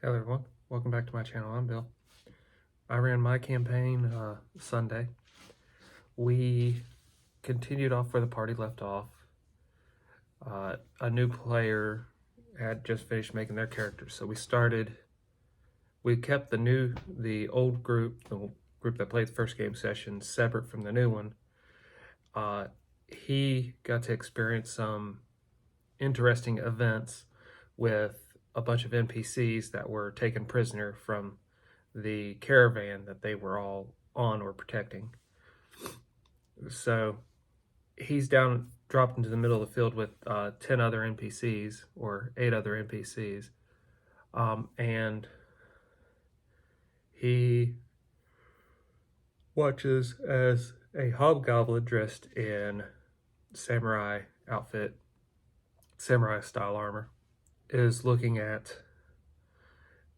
Hello everyone, welcome back to my channel. I'm Bill. I ran my campaign Sunday. We continued off where the party left off. A new player had just finished making their characters, so we kept the old group, the group that played the first game session, separate from the new one. He got to experience some interesting events with a bunch of NPCs that were taken prisoner from the caravan that they were all on or protecting. So he's dropped into the middle of the field with 10 other NPCs or 8 other NPCs. And he watches as a hobgoblin dressed in samurai outfit, samurai style armor, is looking at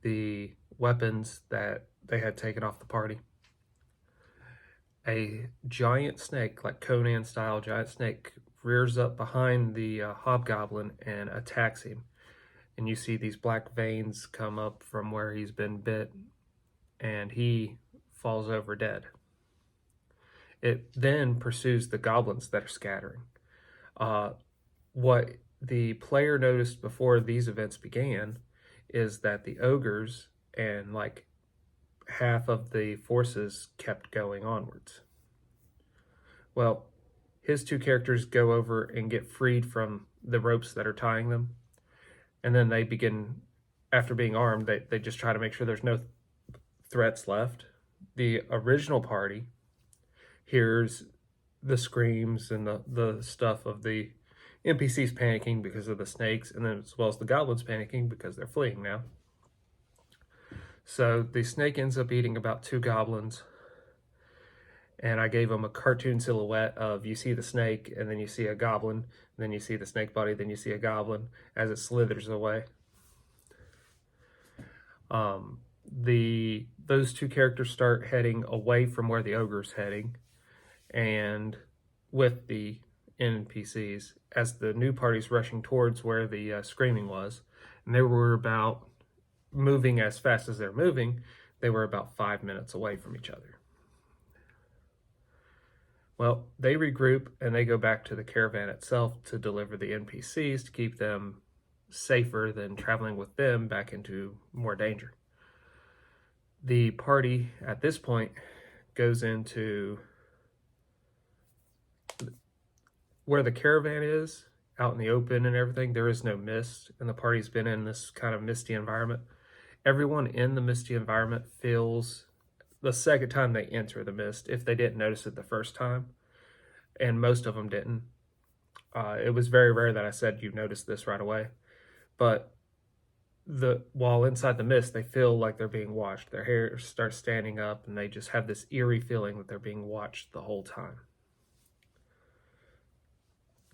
the weapons that they had taken off the party. A giant snake, like Conan style giant snake, rears up behind the hobgoblin and attacks him. And you see these black veins come up from where he's been bit, and he falls over dead. It then pursues the goblins that are scattering. What the player noticed before these events began is that the ogres and like half of the forces kept going onwards. Well, his two characters go over and get freed from the ropes that are tying them, and then they begin, after being armed, they just try to make sure there's no threats left. The original party hears the screams and the stuff of the NPCs panicking because of the snakes, and then as well as the goblins panicking because they're fleeing now. So the snake ends up eating about 2 goblins, and I gave them a cartoon silhouette of, you see the snake, and then you see a goblin, then you see the snake body, then you see a goblin as it slithers away. Those 2 characters start heading away from where the ogre's heading, and with the NPCs, as the new party's rushing towards where the screaming was, and they were about moving as fast as they're moving, they were about 5 minutes away from each other. Well, they regroup and they go back to the caravan itself to deliver the NPCs to keep them safer than traveling with them back into more danger. The party at this point goes into where the caravan is, out in the open and everything. There is no mist, and the party's been in this kind of misty environment. Everyone in the misty environment feels the second time they enter the mist, if they didn't notice it the first time, and most of them didn't. It was very rare that I said you noticed this right away, but while inside the mist, they feel like they're being watched. Their hair starts standing up, and they just have this eerie feeling that they're being watched the whole time.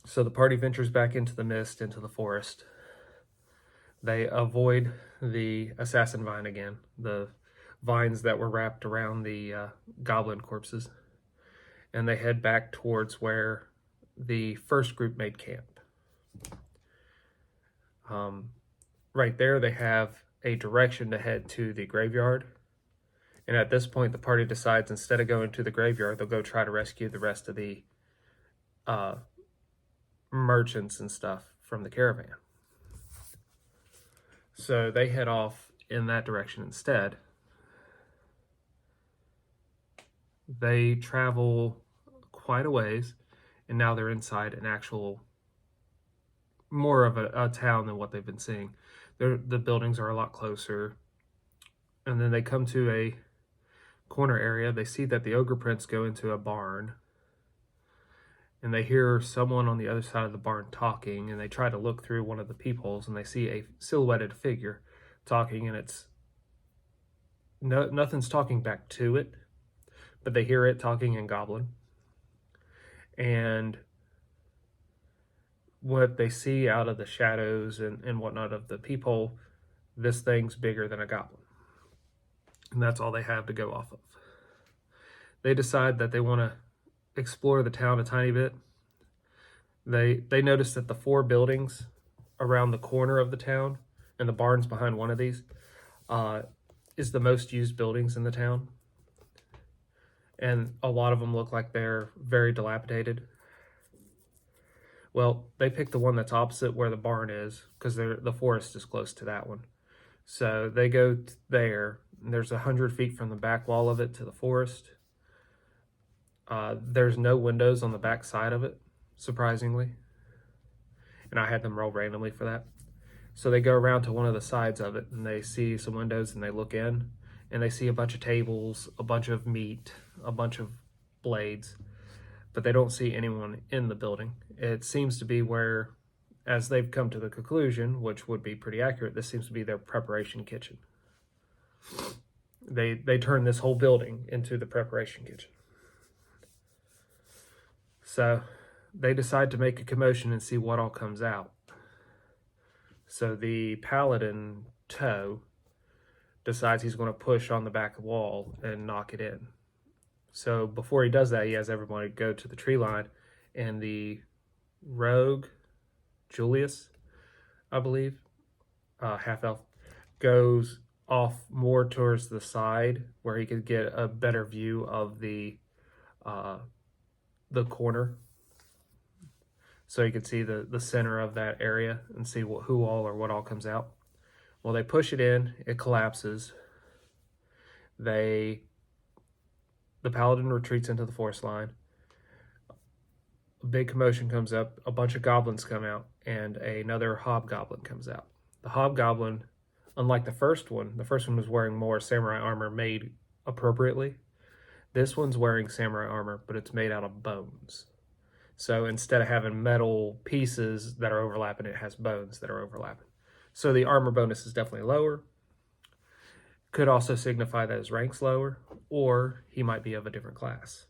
So the party ventures back into the mist, into the forest. They avoid the assassin vine again, the vines that were wrapped around the goblin corpses, and they head back towards where the first group made camp. Right there, they have a direction to head to the graveyard, and at this point, the party decides instead of going to the graveyard, they'll go try to rescue the rest of the merchants and stuff from the caravan. So they head off in that direction instead. They travel quite a ways, and now they're inside an actual, more of a town than what they've been seeing. The buildings are a lot closer, and then they come to a corner area. They see that the ogre prince go into a barn, and they hear someone on the other side of the barn talking, and they try to look through one of the peepholes, and they see a silhouetted figure talking, and nothing's talking back to it, but they hear it talking in goblin. And what they see out of the shadows and whatnot of the peephole, this thing's bigger than a goblin. And that's all they have to go off of. They decide that they want to explore the town a tiny bit. They notice that the 4 buildings around the corner of the town and the barns behind one of these uh, is the most used buildings in the town. And a lot of them look like they're very dilapidated. Well, they picked the one that's opposite where the barn is because the forest is close to that one. So they go there. And there's 100 feet from the back wall of it to the forest. There's no windows on the back side of it, surprisingly. And I had them roll randomly for that. So they go around to one of the sides of it and they see some windows and they look in and they see a bunch of tables, a bunch of meat, a bunch of blades, but they don't see anyone in the building. It seems to be where, as they've come to the conclusion, which would be pretty accurate, this seems to be their preparation kitchen. They turn this whole building into the preparation kitchen. So they decide to make a commotion and see what all comes out. So the paladin toe decides he's going to push on the back wall and knock it in. So before he does that, he has everybody go to the tree line, and the rogue, Julius, I believe, half elf, goes off more towards the side where he could get a better view of the corner, so you could see the center of that area and see who all or what all comes out. Well, they push it in, it collapses. The paladin retreats into the forest line. A big commotion comes up, a bunch of goblins come out, and another hobgoblin comes out. The hobgoblin, unlike the first one was wearing more samurai armor made appropriately. This one's wearing samurai armor, but it's made out of bones. So instead of having metal pieces that are overlapping, it has bones that are overlapping. So the armor bonus is definitely lower. Could also signify that his rank's lower, or he might be of a different class.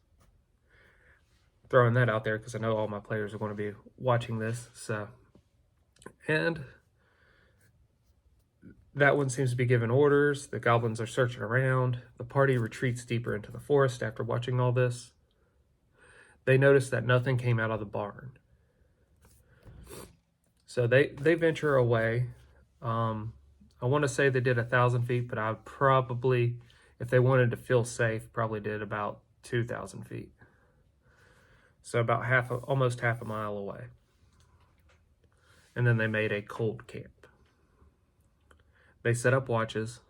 Throwing that out there because I know all my players are going to be watching this. And that one seems to be giving orders. The goblins are searching around. The party retreats deeper into the forest after watching all this. They notice that nothing came out of the barn. So they venture away. I want to say they did 1,000 feet, but I probably, if they wanted to feel safe, probably did about 2,000 feet. So about almost half a mile away. And then they made a cold camp. They set up watches.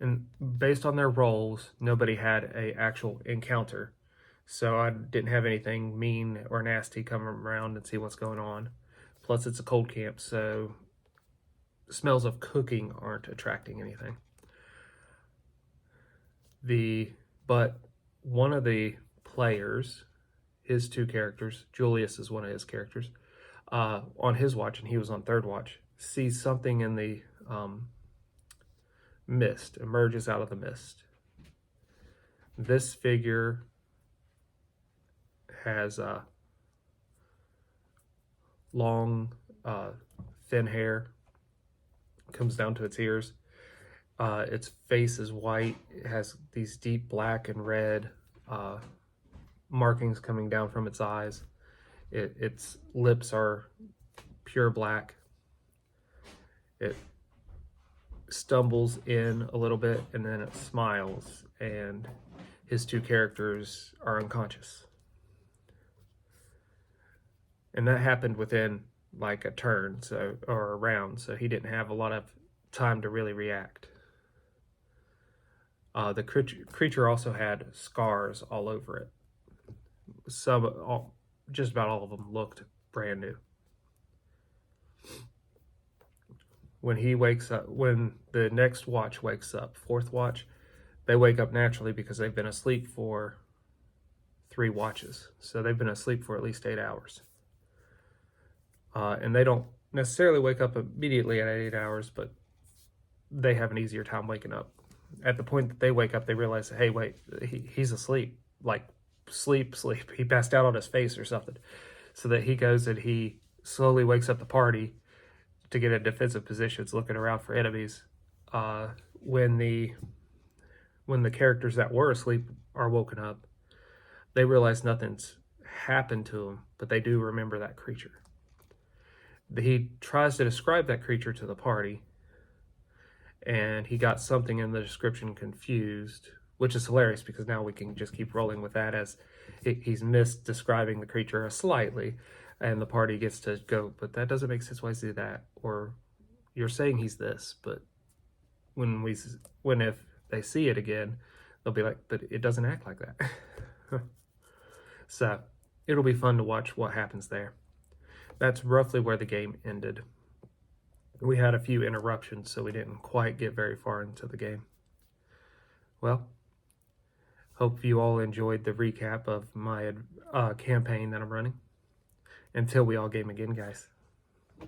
And based on their roles, nobody had an actual encounter. So I didn't have anything mean or nasty come around and see what's going on. Plus it's a cold camp, so smells of cooking aren't attracting anything. But one of the players, his two characters, Julius is one of his characters, on his watch, and he was on third watch, sees something in the mist, emerges out of the mist. This figure has long, thin hair, comes down to its ears. Its face is white. It has these deep black and red markings coming down from its eyes. Its lips are pure black. It stumbles in a little bit and then it smiles, and his two characters are unconscious. And that happened within like a turn, or a round, so he didn't have a lot of time to really react. The creature also had scars all over it. Just about all of them looked brand new. When he wakes up, when the next watch wakes up, fourth watch, they wake up naturally because they've been asleep for 3 watches. So they've been asleep for at least 8 hours. And they don't necessarily wake up immediately at 8 hours, but they have an easier time waking up. At the point that they wake up, they realize, hey, wait, he's asleep. Like, sleep. He passed out on his face or something. So that he goes and he slowly wakes up the party to get in defensive positions, looking around for enemies. When the characters that were asleep are woken up, they realize nothing's happened to them, but they do remember that creature. He tries to describe that creature to the party, and he got something in the description confused, which is hilarious because now we can just keep rolling with that as he's misdescribing the creature slightly, and the party gets to go, but that doesn't make sense. Why is he that? Or you're saying he's this, but when if they see it again, they'll be like, but it doesn't act like that. So it'll be fun to watch what happens there. That's roughly where the game ended. We had a few interruptions, so we didn't quite get very far into the game. Well, hope you all enjoyed the recap of my campaign that I'm running. Until we all game again, guys.